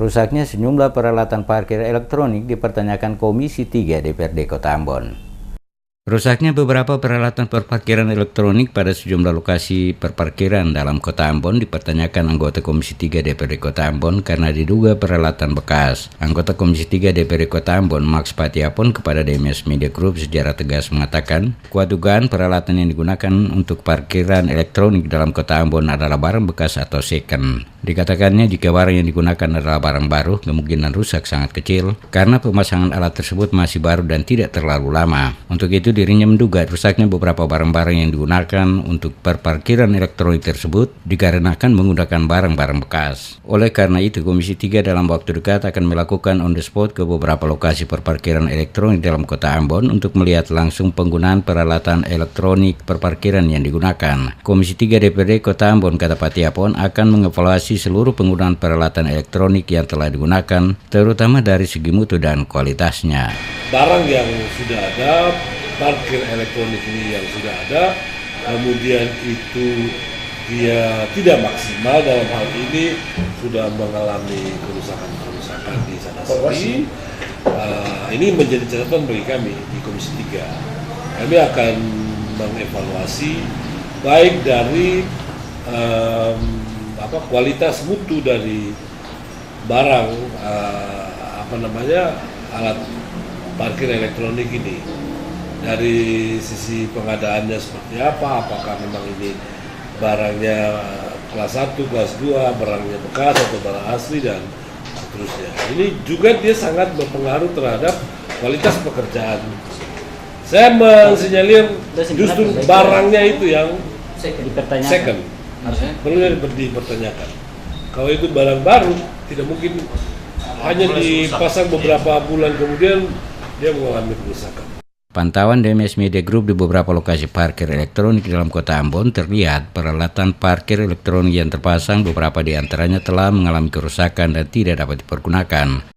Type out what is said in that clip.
Rusaknya sejumlah peralatan parkir elektronik dipertanyakan Komisi 3 DPRD Kota Ambon. Rusaknya beberapa peralatan perparkiran elektronik pada sejumlah lokasi perparkiran dalam Kota Ambon dipertanyakan anggota Komisi 3 DPRD Kota Ambon karena diduga peralatan bekas. Anggota Komisi 3 DPRD Kota Ambon, Max Patiapon, kepada DMS Media Group secara tegas mengatakan, kuat dugaan peralatan yang digunakan untuk parkiran elektronik dalam Kota Ambon adalah barang bekas atau second. Dikatakannya jika barang yang digunakan adalah barang baru, kemungkinan rusak sangat kecil karena pemasangan alat tersebut masih baru dan tidak terlalu lama. Untuk itu dirinya menduga rusaknya beberapa barang-barang yang digunakan untuk perparkiran elektronik tersebut dikarenakan menggunakan barang-barang bekas. Oleh karena itu, Komisi 3 dalam waktu dekat akan melakukan on the spot ke beberapa lokasi perparkiran elektronik dalam Kota Ambon untuk melihat langsung penggunaan peralatan elektronik perparkiran yang digunakan. Komisi 3 DPRD Kota Ambon, kata Patiapon, akan mengevaluasi seluruh penggunaan peralatan elektronik yang telah digunakan, terutama dari segi mutu dan kualitasnya. Barang yang sudah ada, parkir elektronik ini yang sudah ada, kemudian itu dia tidak maksimal dalam hal ini, sudah mengalami kerusakan di sana sini. Ini menjadi catatan bagi kami di Komisi 3. Kami akan mengevaluasi baik dari kualitas mutu dari barang alat parkir elektronik ini, dari sisi pengadaannya seperti apa, apakah memang ini barangnya kelas 1, kelas 2, barangnya bekas atau barang asli dan seterusnya. Ini juga dia sangat berpengaruh terhadap kualitas pekerjaan. Saya mensinyalir justru barangnya itu yang second. Perlu dipertanyakan. Kalau itu barang baru, tidak mungkin hanya dipasang beberapa bulan kemudian dia mengalami kerusakan. Pantauan DMS Media Group di beberapa lokasi parkir elektronik dalam Kota Ambon terlihat peralatan parkir elektronik yang terpasang beberapa di antaranya telah mengalami kerusakan dan tidak dapat dipergunakan.